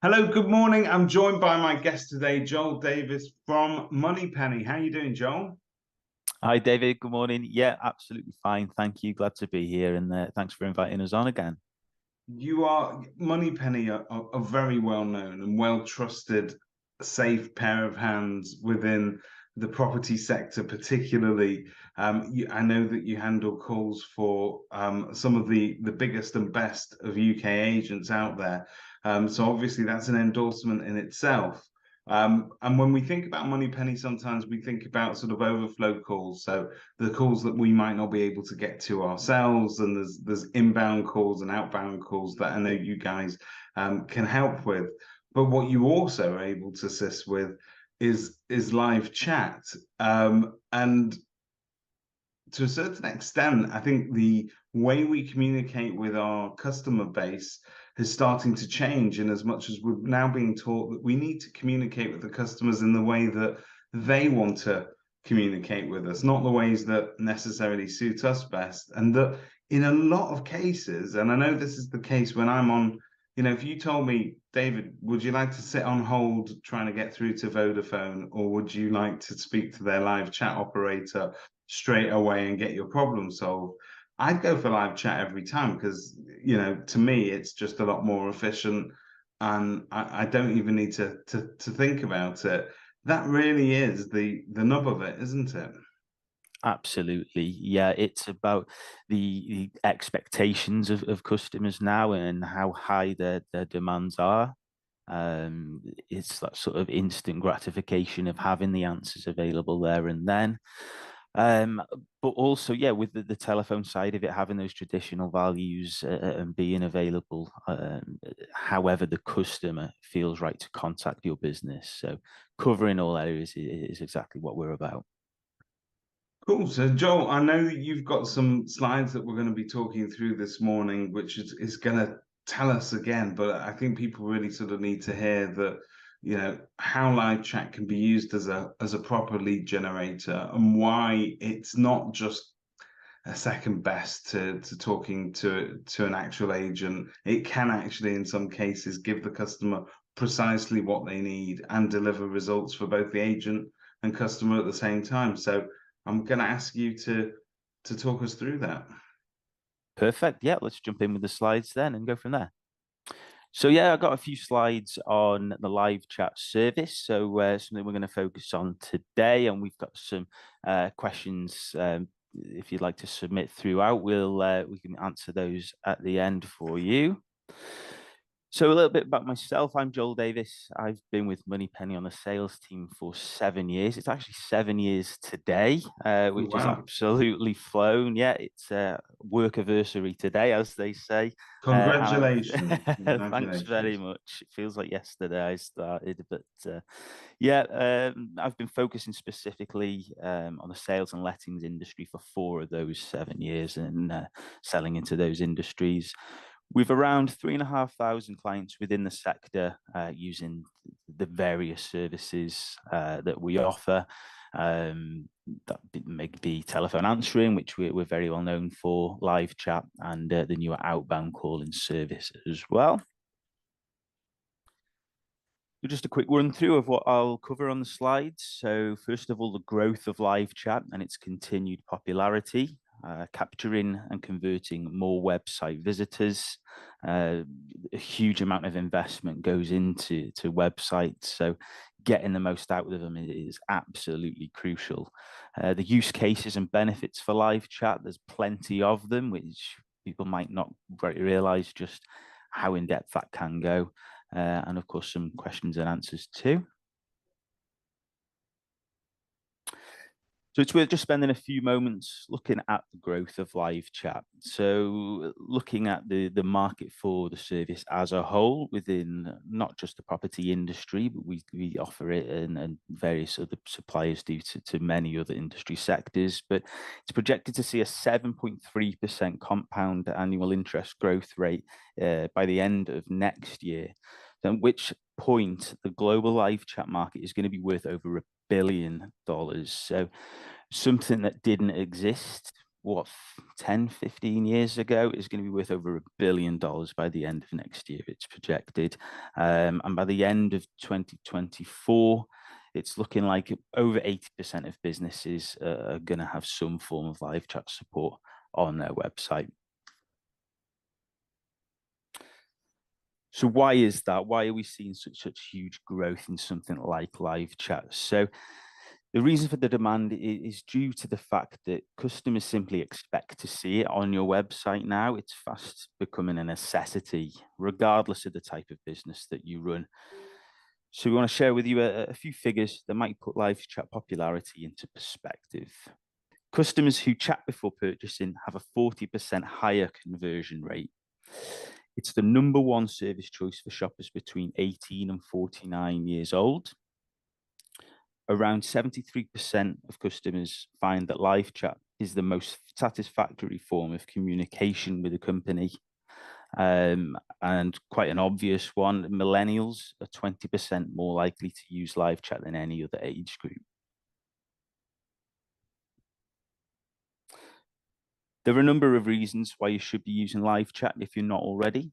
Hello, good morning. I'm joined by my guest today, Joel Davies from Moneypenny. How are you doing, Joel? Hi, David. Good morning. Yeah, absolutely fine. Thank you. Glad to be here, and thanks for inviting us on again. You are Moneypenny are very well known and well trusted, safe pair of hands within the property sector, particularly. I know that you handle calls for some of the biggest and best of UK agents out there. So obviously that's an endorsement in itself. And when we think about Moneypenny, sometimes we think about sort of overflow calls. So the calls that we might not be able to get to ourselves, and there's inbound calls and outbound calls that I know you guys can help with. But what you also are able to assist with is live chat, and to a certain extent, I think the way we communicate with our customer base is starting to change, in as much as we're now being taught that we need to communicate with the customers in the way that they want to communicate with us, not the ways that necessarily suit us best. And that in a lot of cases, and I know this is the case when I'm on, if you told me, David, would you like to sit on hold trying to get through to Vodafone, or would you like to speak to their live chat operator straight away and get your problem solved? I'd go for live chat every time because, to me, it's just a lot more efficient, and I don't even need to think about it. That really is the nub of it, isn't it? Absolutely. Yeah, it's about the expectations of customers now and how high their demands are. It's that sort of instant gratification of having the answers available there and then. Um, but also, yeah, with the telephone side of it, having those traditional values and being available, however the customer feels right to contact your business. So covering all areas is exactly what we're about. Cool. So, Joel, I know that you've got some slides that we're going to be talking through this morning, which is going to tell us again, but I think people really sort of need to hear that, how live chat can be used as a proper lead generator, and why it's not just a second best to talking to an actual agent. It can actually, in some cases, give the customer precisely what they need and deliver results for both the agent and customer at the same time. So I'm going to ask you to talk us through that. Perfect. Yeah, let's jump in with the slides then and go from there. So yeah, I got a few slides on the live chat service. So something we're going to focus on today, and we've got some questions. If you'd like to submit throughout, we can answer those at the end for you. So a little bit about myself. I'm Joel Davies. I've been with Moneypenny on the sales team for 7 years. It's actually 7 years today, which is Wow. absolutely flown. Yeah, it's work anniversary today, as they say. Congratulations. Thanks very Congratulations. much. It feels like yesterday I started, but yeah, I've been focusing specifically on the sales and lettings industry for 4 of those 7 years and selling into those industries. We've around 3,500 clients within the sector using the various services that we offer. That may be telephone answering, which we're very well known for, live chat, and the newer outbound calling service as well. Just a quick run through of what I'll cover on the slides. So first of all, the growth of live chat and its continued popularity, capturing and converting more website visitors. A huge amount of investment goes into websites, so getting the most out of them is absolutely crucial. The use cases and benefits for live chat, there's plenty of them, which people might not realize just how in depth that can go. And of course, some questions and answers too. So it's worth just spending a few moments looking at the growth of live chat. So looking at the market for the service as a whole within not just the property industry, but we offer it and various other suppliers do to many other industry sectors. But it's projected to see a 7.3% compound annual interest growth rate by the end of next year. At which point the global live chat market is going to be worth over $1 billion. So something that didn't exist what, 10, 15 years ago, is going to be worth over $1 billion by the end of next year, it's projected. And by the end of 2024, it's looking like over 80% of businesses are going to have some form of live chat support on their website. So why is that? Why are we seeing such huge growth in something like live chat? So the reason for the demand is due to the fact that customers simply expect to see it on your website now. It's fast becoming a necessity, regardless of the type of business that you run. So we want to share with you a few figures that might put live chat popularity into perspective. Customers who chat before purchasing have a 40% higher conversion rate. It's the #1 service choice for shoppers between 18 and 49 years old. Around 73% of customers find that live chat is the most satisfactory form of communication with a company. And quite an obvious one, millennials are 20% more likely to use live chat than any other age group. There are a number of reasons why you should be using live chat if you're not already.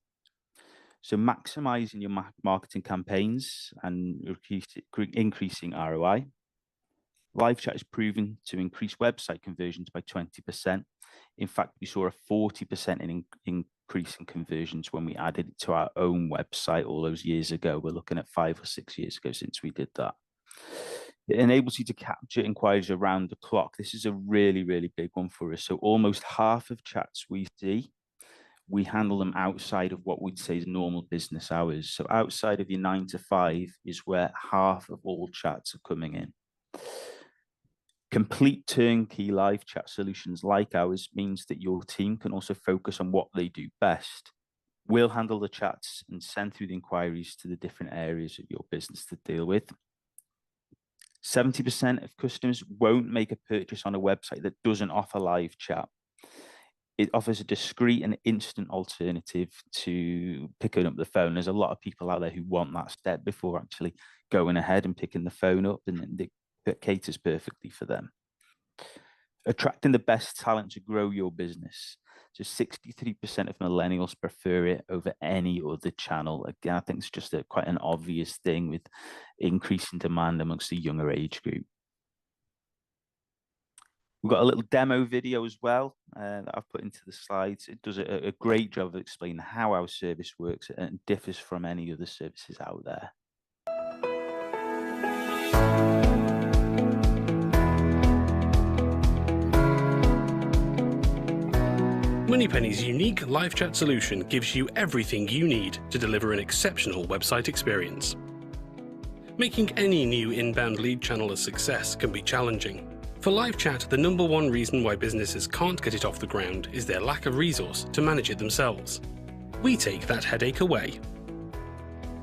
So maximizing your marketing campaigns and increasing ROI. Live chat is proven to increase website conversions by 20%. In fact, we saw a 40% increase in conversions when we added it to our own website all those years ago. We're looking at 5 or 6 years ago since we did that. It enables you to capture inquiries around the clock. This is a really, really big one for us. So almost half of chats we see, we handle them outside of what we'd say is normal business hours. So outside of your 9 to 5 is where half of all chats are coming in. Complete turnkey live chat solutions like ours means that your team can also focus on what they do best. We'll handle the chats and send through the inquiries to the different areas of your business to deal with. 70% of customers won't make a purchase on a website that doesn't offer live chat. It offers a discreet and instant alternative to picking up the phone. There's a lot of people out there who want that step before actually going ahead and picking the phone up, and it caters perfectly for them. Attracting the best talent to grow your business. So 63% of millennials prefer it over any other channel. Again, I think it's just quite an obvious thing with increasing demand amongst the younger age group. We've got a little demo video as well that I've put into the slides. It does a great job of explaining how our service works and differs from any other services out there. Moneypenny's unique live chat solution gives you everything you need to deliver an exceptional website experience. Making any new inbound lead channel a success can be challenging. For live chat, the #1 reason why businesses can't get it off the ground is their lack of resource to manage it themselves. We take that headache away.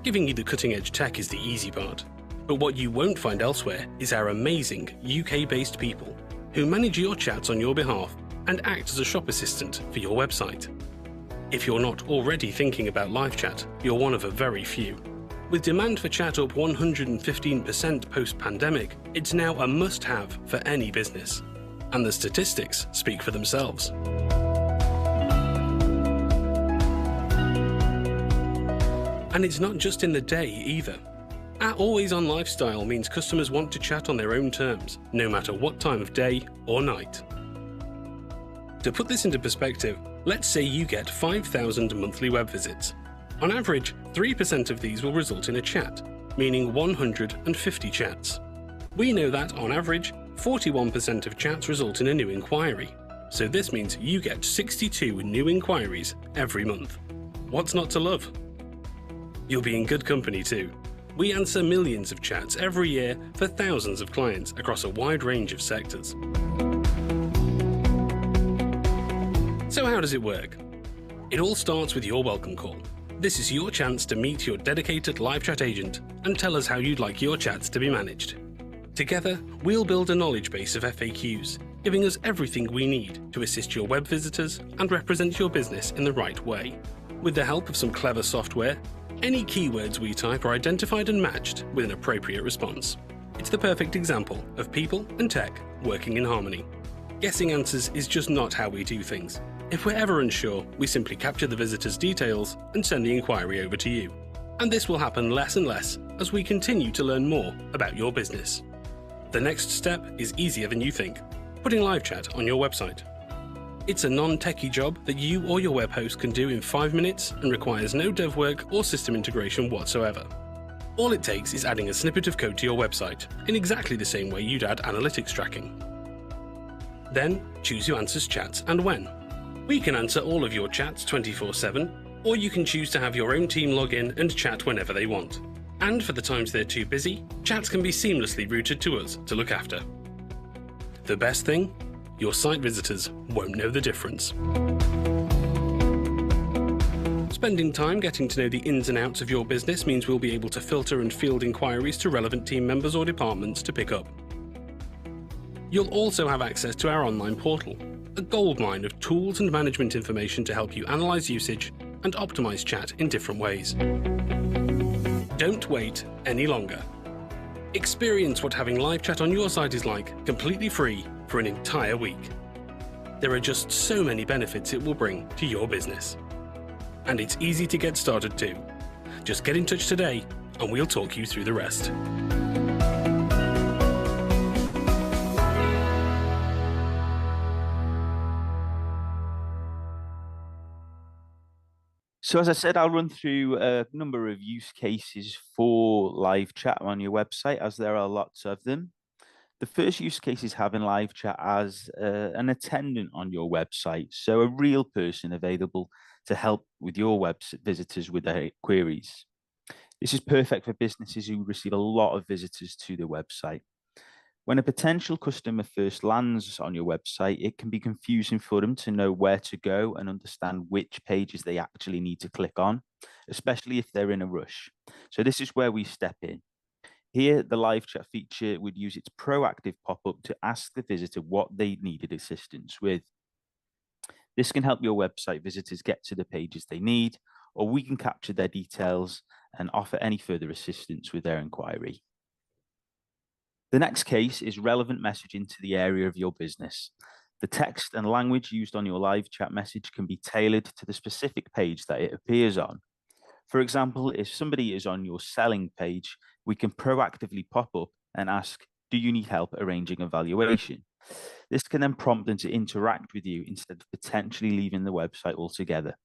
Giving you the cutting-edge tech is the easy part, but what you won't find elsewhere is our amazing UK-based people who manage your chats on your behalf and act as a shop assistant for your website. If you're not already thinking about live chat, you're one of a very few. With demand for chat up 115% post-pandemic, it's now a must-have for any business. And the statistics speak for themselves. And it's not just in the day either. Our always-on lifestyle means customers want to chat on their own terms, no matter what time of day or night. To put this into perspective, let's say you get 5,000 monthly web visits. On average, 3% of these will result in a chat, meaning 150 chats. We know that, on average, 41% of chats result in a new inquiry. So this means you get 62 new inquiries every month. What's not to love? You'll be in good company too. We answer millions of chats every year for thousands of clients across a wide range of sectors. So how does it work? It all starts with your welcome call. This is your chance to meet your dedicated live chat agent and tell us how you'd like your chats to be managed. Together, we'll build a knowledge base of FAQs, giving us everything we need to assist your web visitors and represent your business in the right way. With the help of some clever software, any keywords we type are identified and matched with an appropriate response. It's the perfect example of people and tech working in harmony. Guessing answers is just not how we do things. If we're ever unsure, we simply capture the visitor's details and send the inquiry over to you. And this will happen less and less as we continue to learn more about your business. The next step is easier than you think, putting live chat on your website. It's a non-techie job that you or your web host can do in 5 minutes and requires no dev work or system integration whatsoever. All it takes is adding a snippet of code to your website in exactly the same way you'd add analytics tracking. Then choose who answers chats and when. We can answer all of your chats 24/7, or you can choose to have your own team log in and chat whenever they want. And for the times they're too busy, chats can be seamlessly routed to us to look after. The best thing? Your site visitors won't know the difference. Spending time getting to know the ins and outs of your business means we'll be able to filter and field inquiries to relevant team members or departments to pick up. You'll also have access to our online portal, a goldmine of tools and management information to help you analyze usage and optimize chat in different ways. Don't wait any longer. Experience what having live chat on your site is like, completely free, for an entire week. There are just so many benefits it will bring to your business. And it's easy to get started too. Just get in touch today and we'll talk you through the rest. So as I said, I'll run through a number of use cases for live chat on your website, as there are lots of them. The first use case is having live chat as an attendant on your website, so a real person available to help with your web visitors with their queries. This is perfect for businesses who receive a lot of visitors to their website. When a potential customer first lands on your website, it can be confusing for them to know where to go and understand which pages they actually need to click on, especially if they're in a rush. So this is where we step in. Here, the live chat feature would use its proactive pop-up to ask the visitor what they needed assistance with. This can help your website visitors get to the pages they need, or we can capture their details and offer any further assistance with their inquiry. The next case is relevant messaging to the area of your business. The text and language used on your live chat message can be tailored to the specific page that it appears on. For example, if somebody is on your selling page, we can proactively pop up and ask, do you need help arranging a valuation? This can then prompt them to interact with you instead of potentially leaving the website altogether.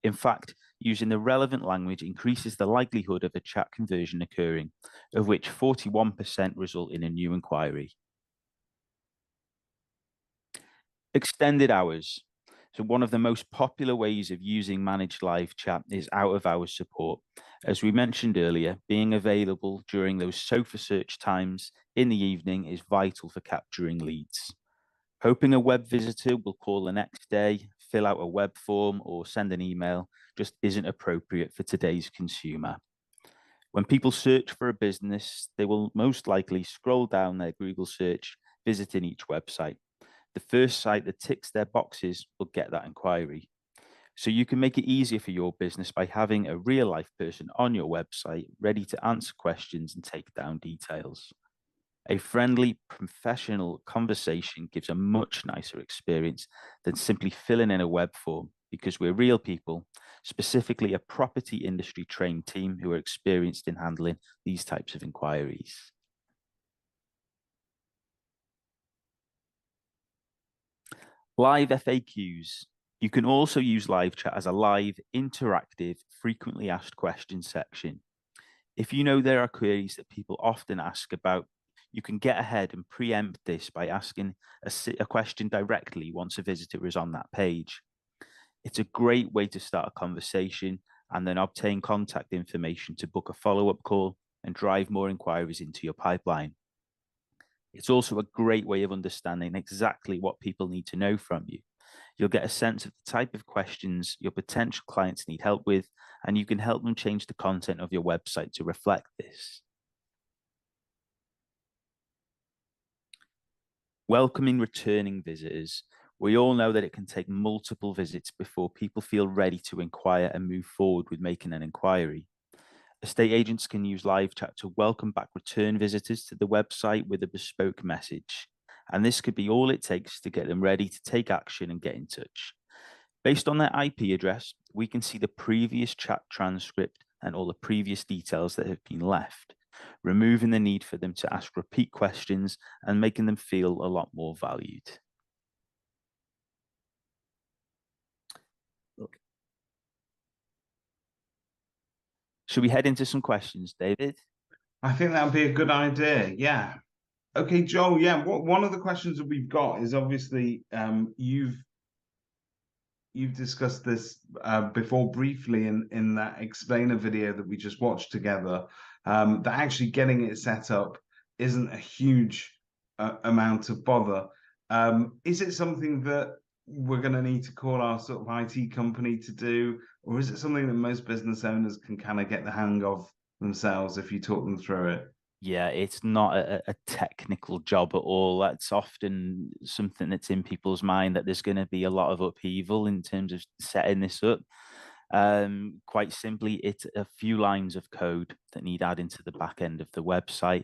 In fact, using the relevant language increases the likelihood of a chat conversion occurring, of which 41% result in a new inquiry. Extended hours. So one of the most popular ways of using managed live chat is out-of-hours support. As we mentioned earlier, being available during those sofa search times in the evening is vital for capturing leads. Hoping a web visitor will call the next day, fill out a web form, or send an email just isn't appropriate for today's consumer. When people search for a business, they will most likely scroll down their Google search, visiting each website. The first site that ticks their boxes will get that inquiry. So you can make it easier for your business by having a real life person on your website ready to answer questions and take down details. A friendly, professional conversation gives a much nicer experience than simply filling in a web form, because we're real people, specifically a property industry trained team who are experienced in handling these types of inquiries. Live FAQs. You can also use live chat as a live, interactive, frequently asked questions section. If you know there are queries that people often ask about, you can get ahead and preempt this by asking a question directly once a visitor is on that page. It's a great way to start a conversation and then obtain contact information to book a follow-up call and drive more inquiries into your pipeline. It's also a great way of understanding exactly what people need to know from you. You'll get a sense of the type of questions your potential clients need help with, and you can help them change the content of your website to reflect this. Welcoming returning visitors. We all know that it can take multiple visits before people feel ready to inquire and move forward with making an inquiry. Estate agents can use live chat to welcome back return visitors to the website with a bespoke message. And this could be all it takes to get them ready to take action and get in touch. Based on their IP address, we can see the previous chat transcript and all the previous details that have been left, removing the need for them to ask repeat questions and making them feel a lot more valued. Should we head into some questions, David? I think that would be a good idea. Yeah. Okay, Joel. Yeah. One of the questions that we've got is obviously you've discussed this before briefly in that explainer video that we just watched together. That actually getting it set up isn't a huge amount of bother. Is it something that we're going to need to call our sort of IT company to do, or is it something that most business owners can kind of get the hang of themselves if you talk them through it? Yeah, it's not a technical job at all. That's often something that's in people's mind, that there's going to be a lot of upheaval in terms of setting this up. Quite simply, it's a few lines of code that need adding to the back end of the website.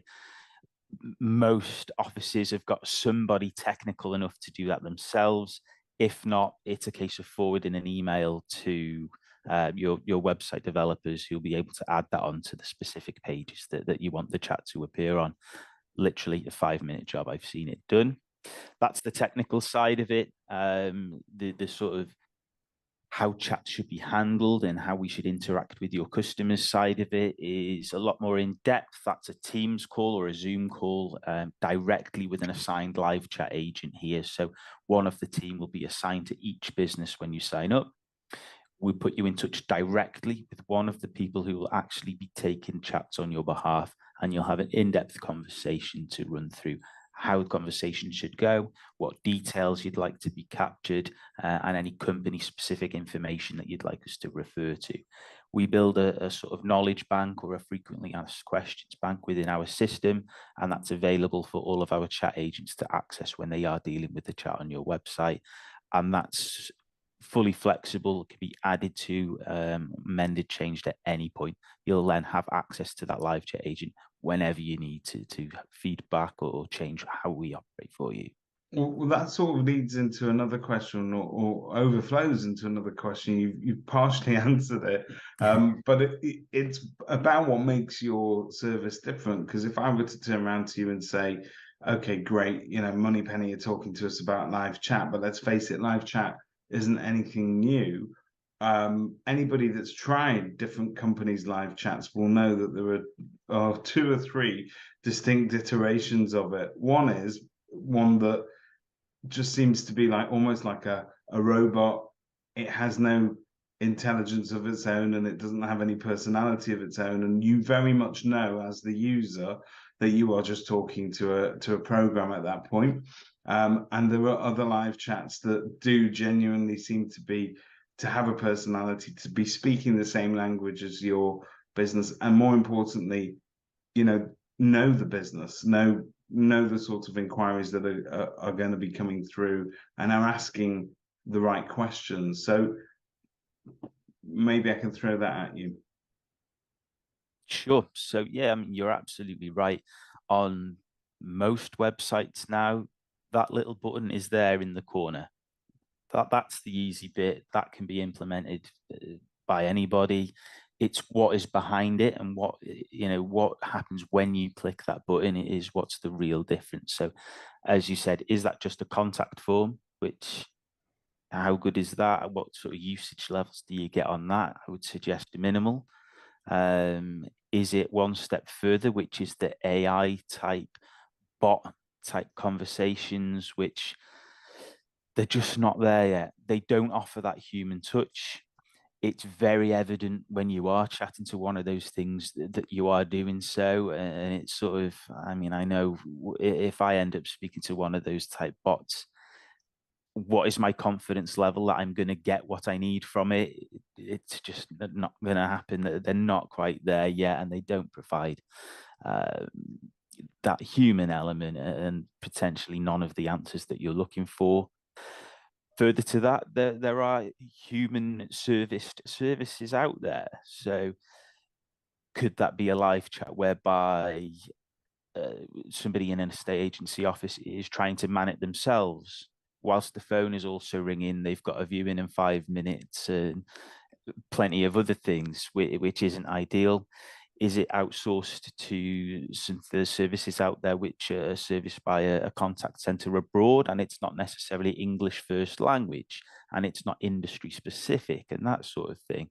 Most offices have got somebody technical enough to do that themselves. If not, it's a case of forwarding an email to your website developers, who'll be able to add that onto the specific pages that you want the chat to appear on. Literally a 5-minute job. I've seen it done. That's the technical side of it. The sort of how chat should be handled and how we should interact with your customers side of it is a lot more in depth. That's a Teams call or a Zoom call directly with an assigned live chat agent here. So one of the team will be assigned to each business when you sign up. We put you in touch directly with one of the people who will actually be taking chats on your behalf, and you'll have an in-depth conversation to run through how the conversation should go, what details you'd like to be captured, and any company-specific information that you'd like us to refer to. We build a sort of knowledge bank or a frequently asked questions bank within our system, and that's available for all of our chat agents to access when they are dealing with the chat on your website. And that's fully flexible, can be added to, amended, changed at any point. You'll then have access to that live chat agent whenever you need to feedback or change how we operate for you. Well, that sort of leads into another question, or overflows into another question. You've partially answered it, but it's about what makes your service different. Because if I were to turn around to you and say, okay, great, you know, Moneypenny are talking to us about live chat, but let's face it, live chat isn't anything new. Anybody that's tried different companies' live chats will know that there are 2 or 3 distinct iterations of it. One is one that just seems to be like almost like a robot. It has no intelligence of its own, and it doesn't have any personality of its own. And you very much know as the user that you are just talking to a program at that point. And there are other live chats that do genuinely seem to have a personality, to be speaking the same language as your business, and more importantly, you know the business, know the sort of inquiries that are going to be coming through, and are asking the right questions. So maybe I can throw that at you. Sure. So yeah, I mean, you're absolutely right. On most websites now, that little button is there in the corner. That's the easy bit. That can be implemented by anybody. It's what is behind it and what happens when you click that button is what's the real difference. So as you said, is that just a contact form? Which, how good is that? What sort of usage levels do you get on that? I would suggest minimal. Is it one step further, which is the AI type bot type conversations, which they're just not there yet. They don't offer that human touch. It's very evident when you are chatting to one of those things that you are doing so. And it's sort of, I mean, I know if I end up speaking to one of those type bots, what is my confidence level that I'm going to get what I need from it? It's just not going to happen. They're not quite there yet, and they don't provide that human element and potentially none of the answers that you're looking for. Further to that, there are human serviced services out there. So could that be a live chat whereby somebody in an estate agency office is trying to man it themselves, whilst the phone is also ringing, they've got a viewing in 5 minutes and plenty of other things, which isn't ideal. Is it outsourced to some of the services out there which are serviced by a contact center abroad, and it's not necessarily English first language, and it's not industry specific and that sort of thing?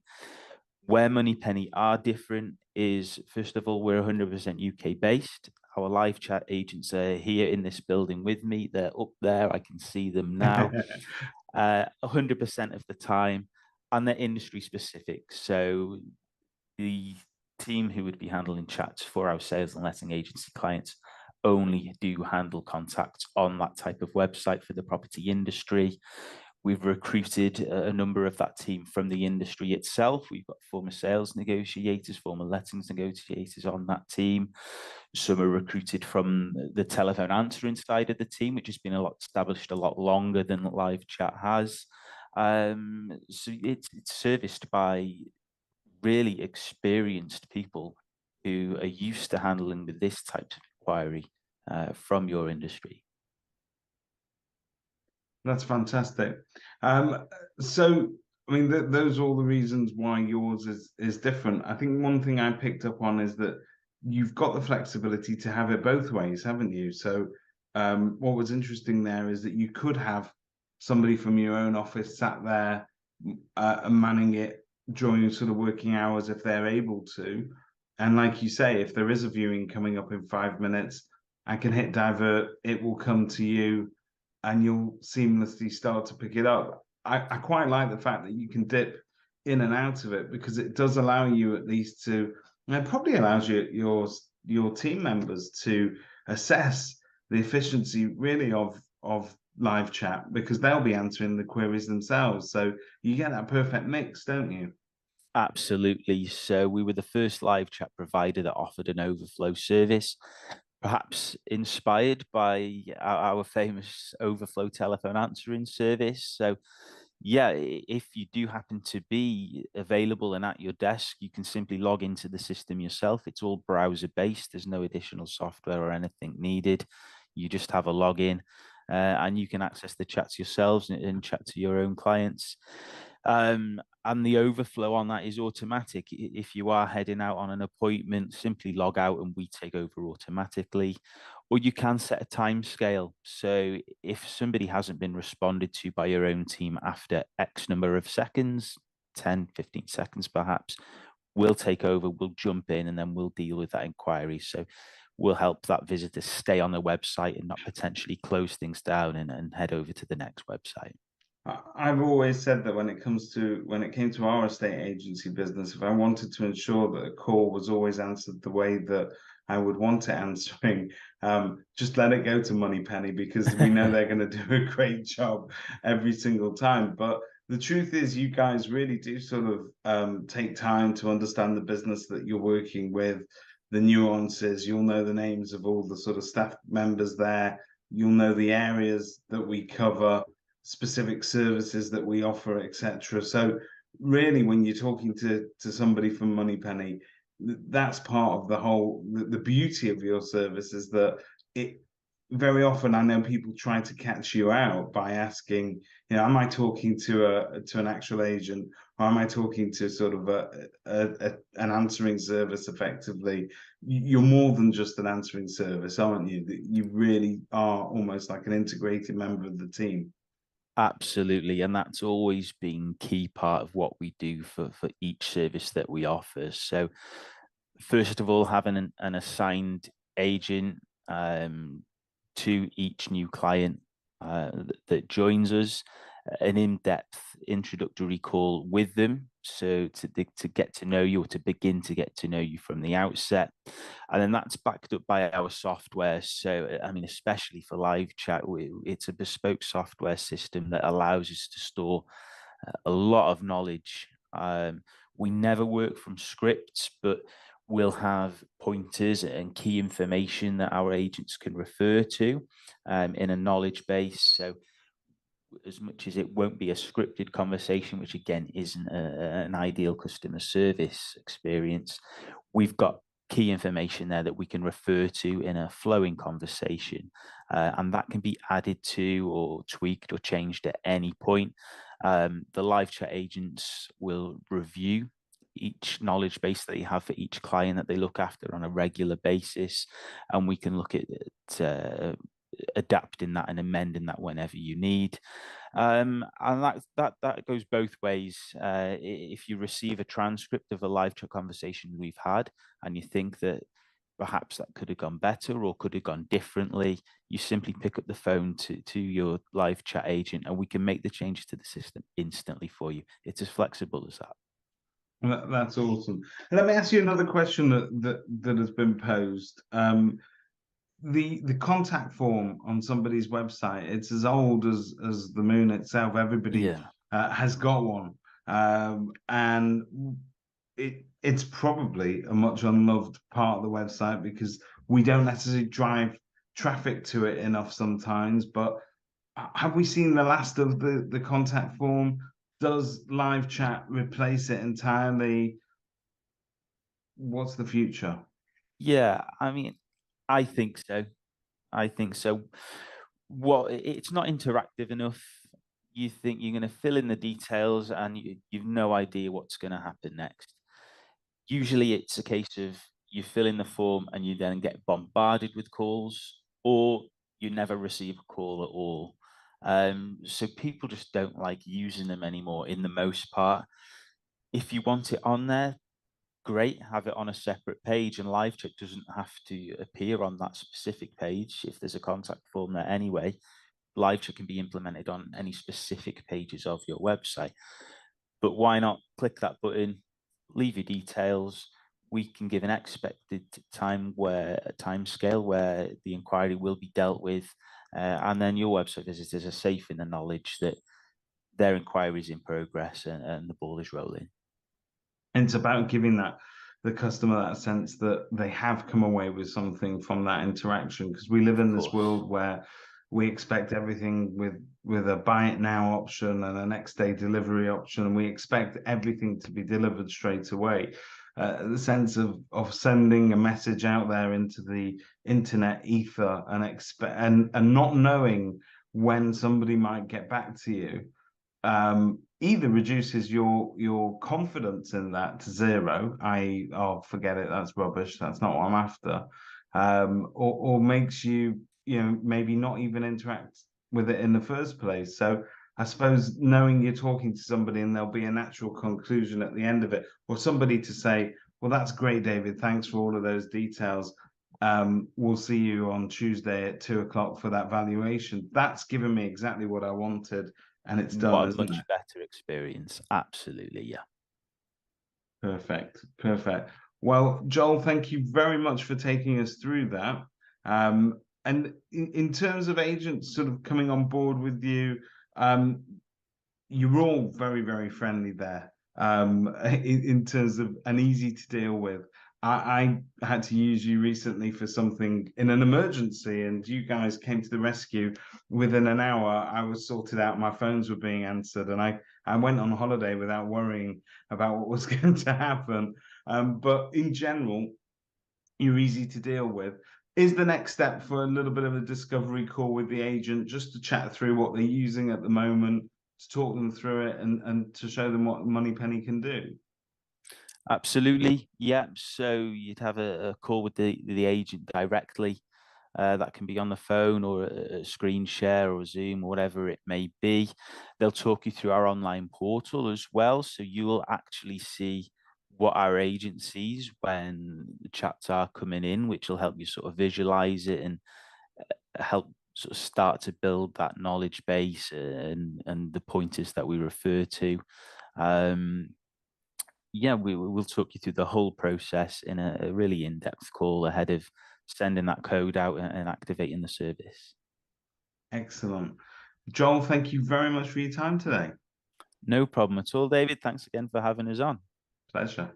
Where Moneypenny are different is, first of all, we're 100% UK based. Our live chat agents are here in this building with me. They're up there. I can see them now 100% of the time, and they're industry specific. So the team who would be handling chats for our sales and letting agency clients only do handle contacts on that type of website for the property industry. We've recruited a number of that team from the industry itself. We've got former sales negotiators, former lettings negotiators on that team. Some are recruited from the telephone answering side of the team, which has been established a lot longer than live chat has. So it's serviced by really experienced people who are used to handling with this type of inquiry from your industry. That's fantastic. So, I mean, those are all the reasons why yours is different. I think one thing I picked up on is that you've got the flexibility to have it both ways, haven't you? So, what was interesting there is that you could have somebody from your own office sat there manning it during sort of working hours if they're able to. And like you say, if there is a viewing coming up in 5 minutes, I can hit divert, it will come to you, and you'll seamlessly start to pick it up. I quite like the fact that you can dip in and out of it, because it does allow you at least to, and it probably allows your team members to assess the efficiency really of live chat, because they'll be answering the queries themselves. So you get that perfect mix, don't you? Absolutely. So we were the first live chat provider that offered an overflow service, perhaps inspired by our famous overflow telephone answering service. So yeah, if you do happen to be available and at your desk, you can simply log into the system yourself. It's all browser based. There's no additional software or anything needed. You just have a login and you can access the chats yourselves and chat to your own clients. And the overflow on that is automatic. If you are heading out on an appointment, simply log out and we take over automatically. Or you can set a time scale. So if somebody hasn't been responded to by your own team after X number of seconds, 10, 15 seconds perhaps, we'll take over, we'll jump in, and then we'll deal with that inquiry. So we'll help that visitor stay on the website and not potentially close things down and head over to the next website. I've always said that when it came to our estate agency business, if I wanted to ensure that a call was always answered the way that I would want it answering, just let it go to Moneypenny, because we know they're going to do a great job every single time. But the truth is, you guys really do sort of take time to understand the business that you're working with, the nuances. You'll know the names of all the sort of staff members there. You'll know the areas that we cover, specific services that we offer, etc. So really, when you're talking to somebody from Moneypenny, that's part of the whole, the beauty of your service is that it very often, I know people try to catch you out by asking, am I talking to an actual agent, or am I talking to sort of an answering service effectively? You're more than just an answering service, aren't you? You really are almost like an integrated member of the team. Absolutely. And that's always been key part of what we do for each service that we offer. So first of all, having an assigned agent to each new client that joins us, an in-depth introductory call with them, so to get to know you, or to begin to get to know you from the outset. And then that's backed up by our software. So I mean, especially for live chat, it's a bespoke software system that allows us to store a lot of knowledge. We never work from scripts, but we'll have pointers and key information that our agents can refer to in a knowledge base. So as much as it won't be a scripted conversation, which again isn't an ideal customer service experience, we've got key information there that we can refer to in a flowing conversation, and that can be added to or tweaked or changed at any point. The live chat agents will review each knowledge base that you have for each client that they look after on a regular basis, and we can look at adapting that and amending that whenever you need. And that goes both ways. If you receive a transcript of a live chat conversation we've had and you think that perhaps that could have gone better or could have gone differently, you simply pick up the phone to your live chat agent and we can make the changes to the system instantly for you. It's as flexible as that. That's awesome. Let me ask you another question that has been posed. The contact form on somebody's website, it's as old as the moon itself. Everybody has got one, and it's probably a much unloved part of the website because we don't necessarily drive traffic to it enough sometimes. But have we seen the last of the contact form? Does live chat replace it entirely? What's the future? Yeah, I mean, I think so. It's not interactive enough. You think you're going to fill in the details and you've no idea what's going to happen next. Usually it's a case of you fill in the form and you then get bombarded with calls, or you never receive a call at all. So people just don't like using them anymore in the most part. If you want it on there, great, have it on a separate page, and live chat doesn't have to appear on that specific page. If there's a contact form there anyway, live chat can be implemented on any specific pages of your website. But why not click that button, leave your details? We can give an expected time scale where the inquiry will be dealt with, and then your website visitors are safe in the knowledge that their inquiry is in progress and the ball is rolling. And it's about giving the customer that sense that they have come away with something from that interaction, because we live in this world where we expect everything with a buy it now option and a next day delivery option, and we expect everything to be delivered straight away. The sense of sending a message out there into the internet ether and not knowing when somebody might get back to you, either reduces your confidence in that to zero, i.e., oh, forget it, that's rubbish, that's not what I'm after, or makes you maybe not even interact with it in the first place. So I suppose knowing you're talking to somebody and there'll be a natural conclusion at the end of it, or somebody to say, well, that's great, David, thanks for all of those details. We'll see you on Tuesday at 2:00 for that valuation. That's given me exactly what I wanted, and it's done. What a much better experience. Absolutely, yeah. Perfect. Well, Joel, thank you very much for taking us through that. And in terms of agents sort of coming on board with you, you're all very, very friendly there, in terms of and easy to deal with. I had to use you recently for something in an emergency, and you guys came to the rescue. Within an hour, I was sorted out, my phones were being answered, and I went on holiday without worrying about what was going to happen. But in general, you're easy to deal with. Is the next step for a little bit of a discovery call with the agent, just to chat through what they're using at the moment, to talk them through it and to show them what Moneypenny can do? Absolutely, yeah. So you'd have a call with the agent directly. That can be on the phone or a screen share or Zoom or whatever it may be. They'll talk you through our online portal as well, so you will actually see what our agent sees when the chats are coming in, which will help you sort of visualize it and help sort of start to build that knowledge base and the pointers that we refer to. Yeah, we'll talk you through the whole process in a really in-depth call ahead of sending that code out and activating the service. Excellent. Joel, thank you very much for your time today. No problem at all, David. Thanks again for having us on. Pleasure.